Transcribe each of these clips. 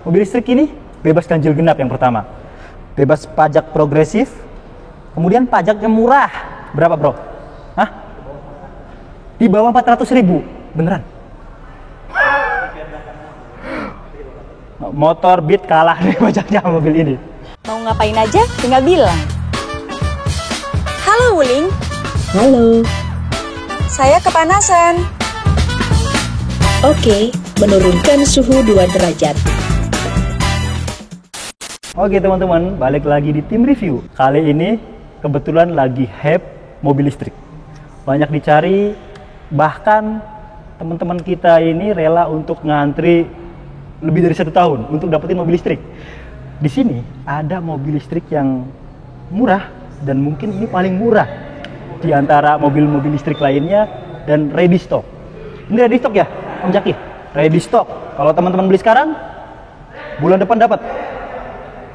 Mobil listrik ini bebas ganjil genap yang pertama. Bebas pajak progresif. Kemudian pajak yang murah. Berapa bro? Hah? Di bawah 400.000. Beneran? Motor Beat kalah nih pajaknya mobil ini. Mau ngapain aja tinggal bilang. Halo Wuling. Halo. Saya kepanasan. Oke, menurunkan suhu 2 derajat. Oke teman-teman, balik lagi di tim review. Kali ini kebetulan lagi hype mobil listrik. Banyak dicari, bahkan teman-teman kita ini rela untuk ngantri lebih dari 1 tahun untuk dapetin mobil listrik. Di sini ada mobil listrik yang murah dan mungkin ini paling murah di antara mobil-mobil listrik lainnya dan ready stock. Ini ready stock ya, Om Jaki? Ready stock. Kalau teman-teman beli sekarang, bulan depan dapat.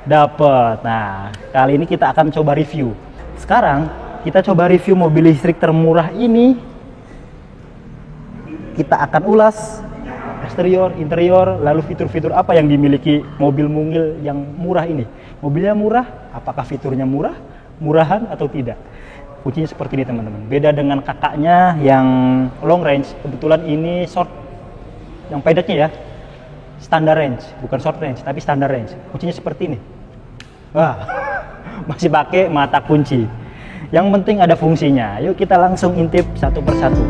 Nah, kali ini kita akan coba review. Sekarang kita coba review mobil listrik termurah ini. Kita akan ulas eksterior, interior, lalu fitur-fitur apa yang dimiliki mobil mungil yang murah ini. Mobilnya murah, apakah fiturnya murah, murahan atau tidak? Kuncinya seperti ini teman-teman. Beda dengan kakaknya yang long range, kebetulan ini short, yang pendeknya ya, standar range, bukan short range, tapi standar range. Kuncinya seperti ini. Wah, masih pakai mata kunci. Yang penting ada fungsinya. Yuk kita langsung intip satu persatu.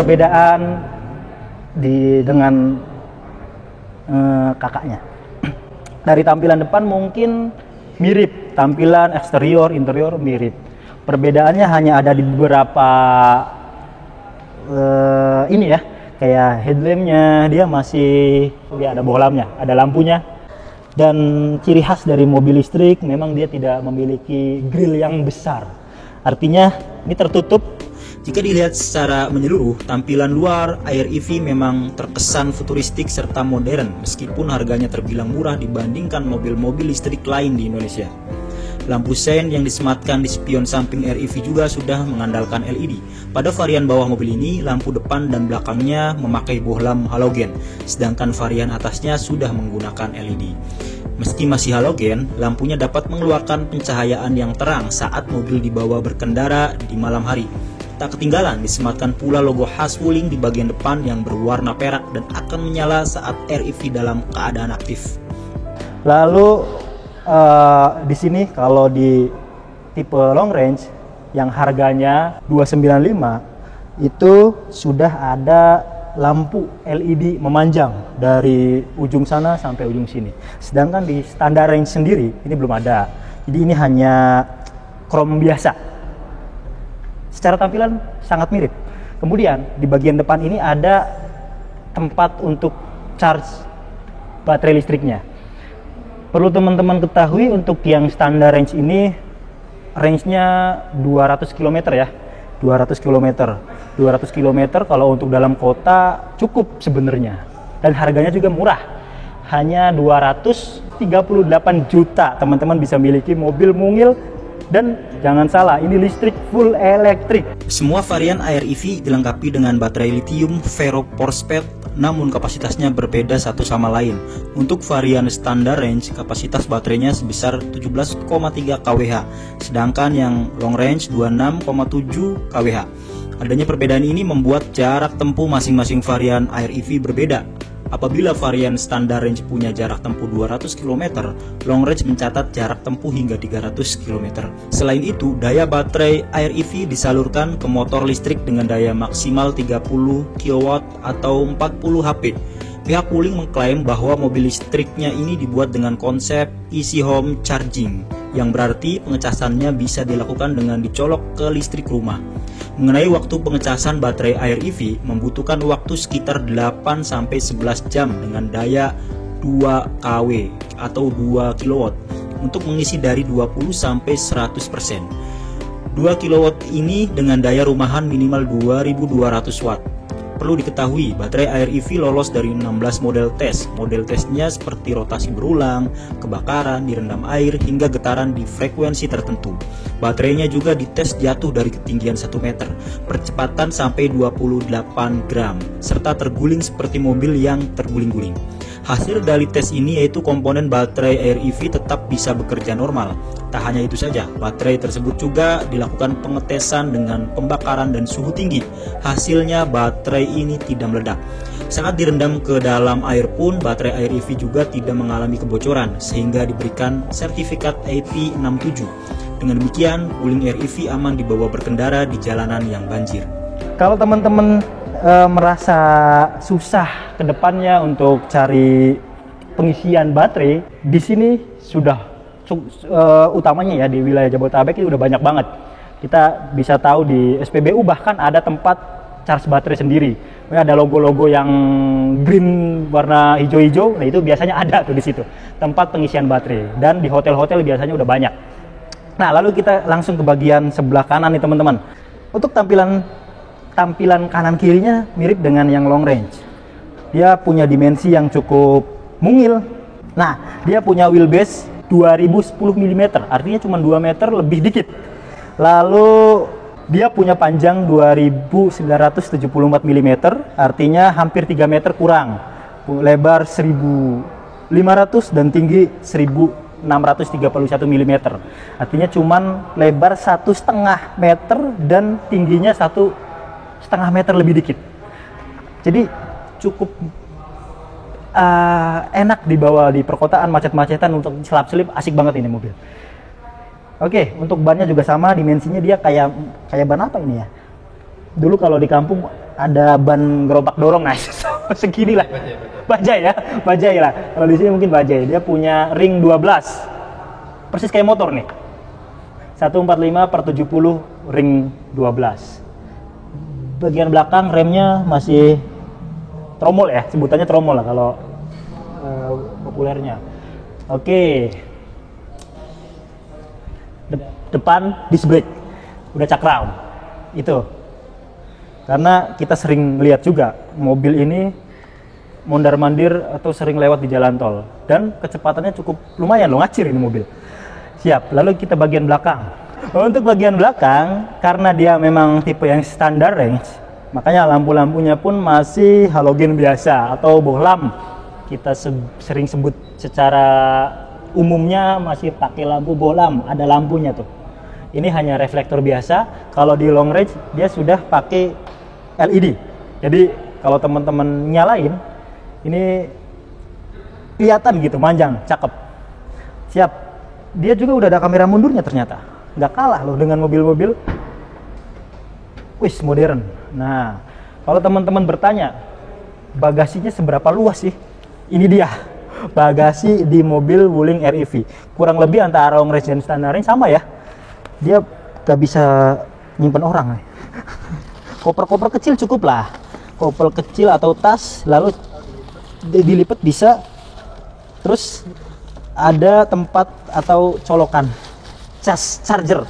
Perbedaan dengan kakaknya. Dari tampilan depan mungkin mirip, tampilan eksterior, interior mirip. Perbedaannya hanya ada di beberapa ini ya, kayak headlampnya dia masih ada bohlamnya, ada lampunya. Dan ciri khas dari mobil listrik memang dia tidak memiliki grill yang besar. Artinya ini tertutup. Jika dilihat secara menyeluruh, tampilan luar Air EV memang terkesan futuristik serta modern meskipun harganya terbilang murah dibandingkan mobil-mobil listrik lain di Indonesia. Lampu sein yang disematkan di spion samping Air EV juga sudah mengandalkan LED. Pada varian bawah mobil ini, lampu depan dan belakangnya memakai bohlam halogen, sedangkan varian atasnya sudah menggunakan LED. Meski masih halogen, lampunya dapat mengeluarkan pencahayaan yang terang saat mobil dibawa berkendara di malam hari. Tak ketinggalan disematkan pula logo khas Wuling di bagian depan yang berwarna perak dan akan menyala saat Air EV dalam keadaan aktif. Lalu di sini kalau di tipe long range yang harganya 295 itu sudah ada lampu LED memanjang dari ujung sana sampai ujung sini. Sedangkan di standar range sendiri ini belum ada. Jadi ini hanya chrome biasa. Secara tampilan sangat mirip. Kemudian di bagian depan ini ada tempat untuk charge baterai listriknya. Perlu teman-teman ketahui untuk yang standar range ini range-nya 200 km ya. 200 km. 200 km kalau untuk dalam kota cukup sebenarnya. Dan harganya juga murah. Hanya 238 juta teman-teman bisa miliki mobil mungil. Dan jangan salah, ini listrik full elektrik. Semua varian Air EV dilengkapi dengan baterai lithium ferrophosphate, namun kapasitasnya berbeda satu sama lain. Untuk varian standar range, kapasitas baterainya sebesar 17,3 kWh, sedangkan yang long range 26,7 kWh. Adanya perbedaan ini membuat jarak tempuh masing-masing varian Air EV berbeda. Apabila varian standar range punya jarak tempuh 200 km, long range mencatat jarak tempuh hingga 300 km. Selain itu, daya baterai Air EV disalurkan ke motor listrik dengan daya maksimal 30 kW atau 40 HP. Pihak Wuling mengklaim bahwa mobil listriknya ini dibuat dengan konsep easy home charging, yang berarti pengecasannya bisa dilakukan dengan dicolok ke listrik rumah. Mengenai waktu pengecasan baterai Air EV membutuhkan waktu sekitar 8-11 jam dengan daya 2 kW atau 2 kW untuk mengisi dari 20-100%. 2 kW ini dengan daya rumahan minimal 2200 watt. Perlu diketahui, baterai Air EV lolos dari 16 model tes. Model tesnya seperti rotasi berulang, kebakaran, direndam air, hingga getaran di frekuensi tertentu. Baterainya juga dites jatuh dari ketinggian 1 meter, percepatan sampai 28 gram, serta terguling seperti mobil yang terguling-guling. Hasil dari tes ini yaitu komponen baterai Air EV tetap bisa bekerja normal. Tak hanya itu saja, baterai tersebut juga dilakukan pengetesan dengan pembakaran dan suhu tinggi. Hasilnya baterai ini tidak meledak. Saat direndam ke dalam air pun, baterai Air EV juga tidak mengalami kebocoran, sehingga diberikan sertifikat IP67. Dengan demikian, wuling Air EV aman dibawa berkendara di jalanan yang banjir. Kalau teman-teman merasa susah ke depannya untuk cari pengisian baterai, di sini sudah utamanya ya di wilayah Jabodetabek itu udah banyak banget. Kita bisa tahu di SPBU bahkan ada tempat charge baterai sendiri. Ada logo-logo yang green warna hijau-hijau, nah itu biasanya ada tuh di situ tempat pengisian baterai, dan di hotel-hotel biasanya udah banyak. Nah, lalu kita langsung ke bagian sebelah kanan nih teman-teman. Untuk tampilan kanan kirinya mirip dengan yang long range. Dia punya dimensi yang cukup mungil. Nah, dia punya wheelbase 2010 mm, artinya cuma 2 meter lebih dikit. Lalu dia punya panjang 2974 mm, artinya hampir 3 meter kurang. Lebar 1500 dan tinggi 1631 mm. Artinya cuman lebar 1,5 meter dan tingginya 1,5 meter lebih dikit. Jadi cukup enak dibawa di perkotaan, macet-macetan, untuk selap-selip asik banget ini mobil. Oke, untuk bannya juga sama, dimensinya dia kayak ban apa ini ya? Dulu kalau di kampung ada ban gerobak dorong, nah segini lah. Bajai lah. Kalau di sini mungkin bajai. Dia punya ring 12. Persis kayak motor nih. 145/70 ring 12. Bagian belakang remnya masih tromol ya, sebutannya tromol lah kalau populernya. Oke. Depan disc brake udah cakram itu, karena kita sering lihat juga mobil ini mondar-mandir atau sering lewat di jalan tol, dan kecepatannya cukup lumayan loh, ngacir ini mobil. Siap. Lalu kita bagian belakang. Untuk bagian belakang, karena dia memang tipe yang standar range, makanya lampu-lampunya pun masih halogen biasa atau bohlam. Kita sering sebut secara umumnya masih pakai lampu bohlam, ada lampunya tuh. Ini hanya reflektor biasa. Kalau di long range dia sudah pakai LED. Jadi kalau teman-teman nyalain, ini kelihatan gitu, manjang, cakep. Siap. Dia juga udah ada kamera mundurnya ternyata. Nggak kalah loh dengan mobil-mobil modern. Nah, kalau teman-teman bertanya bagasinya seberapa luas sih, ini dia bagasi di mobil Wuling Air EV. Kurang lebih antara long range dan standar range sama ya. Dia nggak bisa nyimpen orang. Koper-koper kecil cukup lah, koper kecil atau tas, lalu dilipat bisa. Terus ada tempat atau colokan charger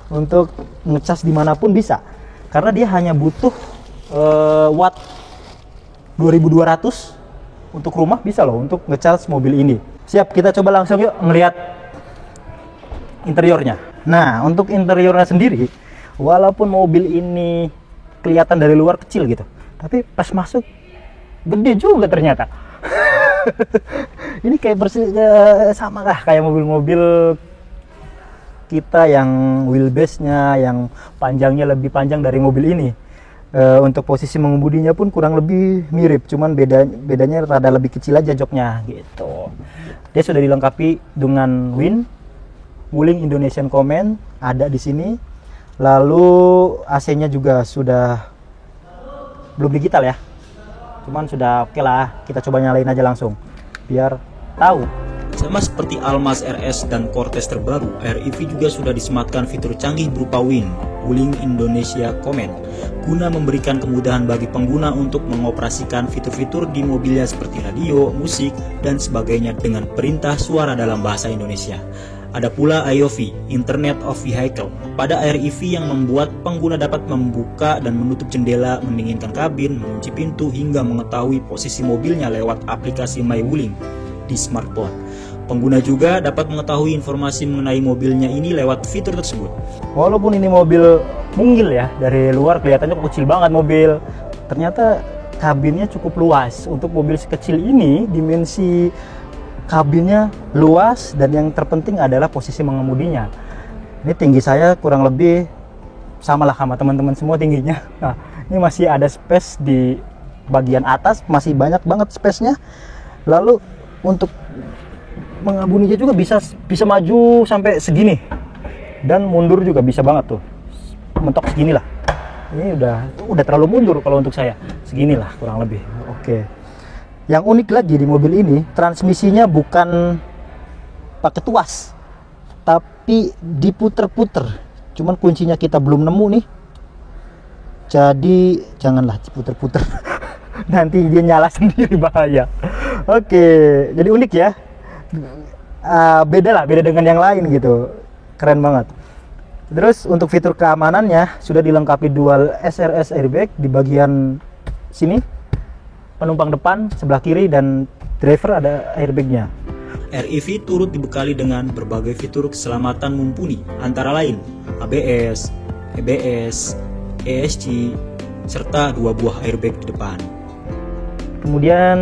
untuk ngecas dimanapun bisa, karena dia hanya butuh watt 2200 untuk rumah bisa loh untuk ngecas mobil ini. Siap, kita coba langsung yuk ngelihat interiornya. Nah, untuk interiornya sendiri, walaupun mobil ini kelihatan dari luar kecil gitu, tapi pas masuk gede juga ternyata. Ini kayak sama kah kayak mobil-mobil kita yang wheelbase-nya yang panjangnya lebih panjang dari mobil ini. Untuk posisi mengemudinya pun kurang lebih mirip, cuman bedanya rada lebih kecil aja joknya gitu. Dia sudah dilengkapi dengan Wuling Indonesian Command ada di sini. Lalu AC-nya juga sudah belum digital ya, cuman sudah oke lah. Kita coba nyalain aja langsung biar tahu. Sama seperti Almas RS dan Cortez terbaru, Air EV juga sudah disematkan fitur canggih berupa Wuling Indonesia Command, guna memberikan kemudahan bagi pengguna untuk mengoperasikan fitur-fitur di mobilnya seperti radio, musik, dan sebagainya dengan perintah suara dalam bahasa Indonesia. Ada pula IOV, Internet of Vehicle, pada REV yang membuat pengguna dapat membuka dan menutup jendela, mendinginkan kabin, mengunci pintu, hingga mengetahui posisi mobilnya lewat aplikasi MyWuling di smartphone. Pengguna juga dapat mengetahui informasi mengenai mobilnya ini lewat fitur tersebut. Walaupun ini mobil mungil ya, dari luar kelihatannya kecil banget mobil, ternyata kabinnya cukup luas. Untuk mobil sekecil ini, dimensi kabinnya luas, dan yang terpenting adalah posisi mengemudinya. Ini tinggi saya kurang lebih samalah sama teman-teman semua tingginya. Nah, ini masih ada space di bagian atas, masih banyak banget space-nya. Lalu untuk mengemudinya juga bisa maju sampai segini, dan mundur juga bisa banget tuh, mentok segini lah. Ini udah terlalu mundur kalau untuk saya, seginilah kurang lebih. Oke. Yang unik lagi di mobil ini, transmisinya bukan pakai tuas, tapi diputer-puter. Cuman kuncinya kita belum nemu nih, jadi janganlah diputer-puter. Nanti dia nyala sendiri, bahaya. Oke, jadi unik ya. Beda dengan yang lain gitu. Keren banget. Terus untuk fitur keamanannya sudah dilengkapi dual SRS airbag di bagian sini. Penumpang depan sebelah kiri dan driver ada airbagnya. REV turut dibekali dengan berbagai fitur keselamatan mumpuni, antara lain ABS, EBS, ESC, serta 2 buah airbag di depan. Kemudian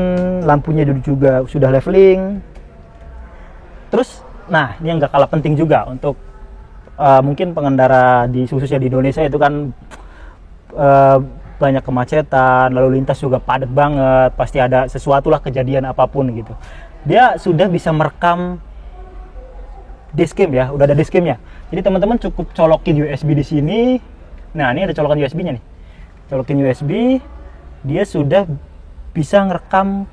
lampunya juga sudah leveling. Terus, nah ini yang gak kalah penting juga untuk mungkin pengendara khususnya di Indonesia itu kan banyak kemacetan, lalu lintas juga padat banget, pasti ada sesuatu lah, kejadian apapun gitu. Dia sudah bisa merekam dashcam ya, udah ada dashcamnya. Jadi teman-teman cukup colokin USB di sini. Nah, ini ada colokan USB-nya nih. Colokin USB, dia sudah bisa ngerekam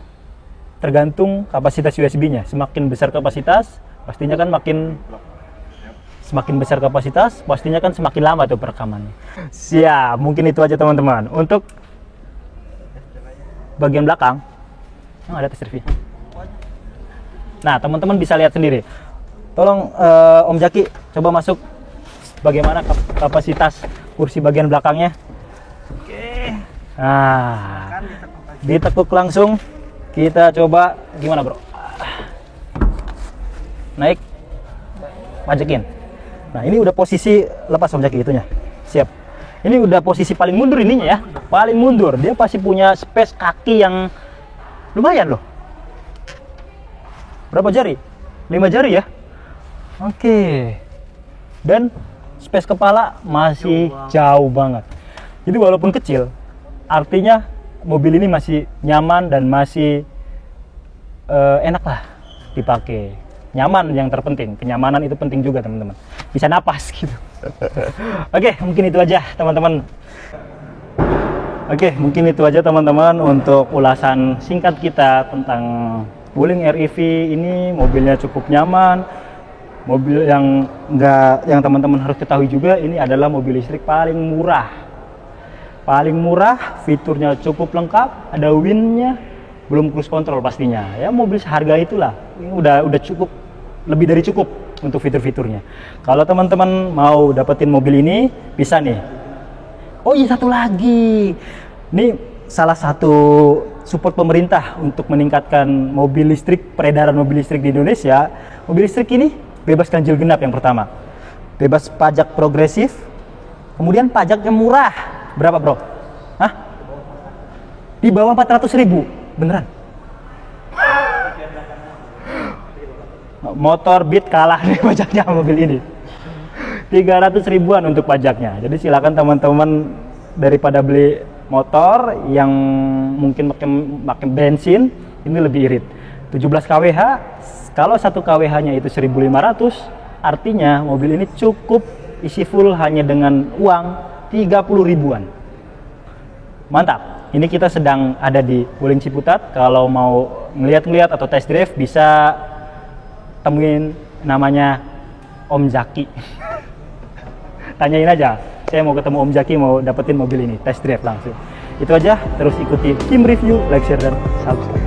tergantung kapasitas USB-nya. Semakin besar kapasitas, pastinya kan semakin besar kapasitas, pastinya kan semakin lama tuh perekamannya. Siap, mungkin itu aja teman-teman. Untuk bagian belakang, ada tes review. Nah, teman-teman bisa lihat sendiri. Tolong Om Jaki, coba masuk bagaimana kapasitas kursi bagian belakangnya. Oke. Nah, ditekuk langsung. Kita coba gimana, bro? Naik, majekin. Nah, ini udah posisi lepas Om Jaki itunya. Siap. Ini udah posisi paling mundur ininya ya. Paling mundur. Dia pasti punya space kaki yang lumayan loh. Berapa jari? 5 jari ya. Oke. Dan space kepala masih jauh banget. Jadi walaupun kecil, artinya mobil ini masih nyaman dan masih enak lah dipakai. Nyaman yang terpenting, kenyamanan itu penting juga teman-teman. Bisa napas gitu. Oke, mungkin itu aja teman-teman. Oke, mungkin itu aja teman-teman untuk ulasan singkat kita tentang Wuling REV ini. Mobilnya cukup nyaman. Mobil yang teman-teman harus ketahui juga, ini adalah mobil listrik paling murah. Paling murah, fiturnya cukup lengkap, ada WIN-nya, belum cruise control pastinya. Ya mobil seharga itulah. Ini udah cukup, lebih dari cukup untuk fitur-fiturnya. Kalau teman-teman mau dapetin mobil ini, bisa nih. Oh iya, satu lagi. Ini salah satu support pemerintah untuk meningkatkan mobil listrik, peredaran mobil listrik di Indonesia. Mobil listrik ini bebas ganjil genap yang pertama. Bebas pajak progresif. Kemudian pajaknya murah. Berapa, bro? Hah? Di bawah 400.000. Beneran? Motor Beat kalah nih pajaknya mobil ini. 300 ribuan untuk pajaknya. Jadi silakan teman-teman, daripada beli motor yang mungkin pakai bensin, ini lebih irit. 17 kWh, kalau 1 kWh-nya itu 1.500, artinya mobil ini cukup isi full hanya dengan uang 30 ribuan. Mantap. Ini kita sedang ada di Wuling Ciputat. Kalau mau ngeliat-ngeliat atau test drive, bisa temuin namanya Om Jaki. Tanyain aja, saya mau ketemu Om Jaki, mau dapetin mobil ini, test drive langsung. Itu aja, terus ikuti Kim Review, like, share, dan subscribe.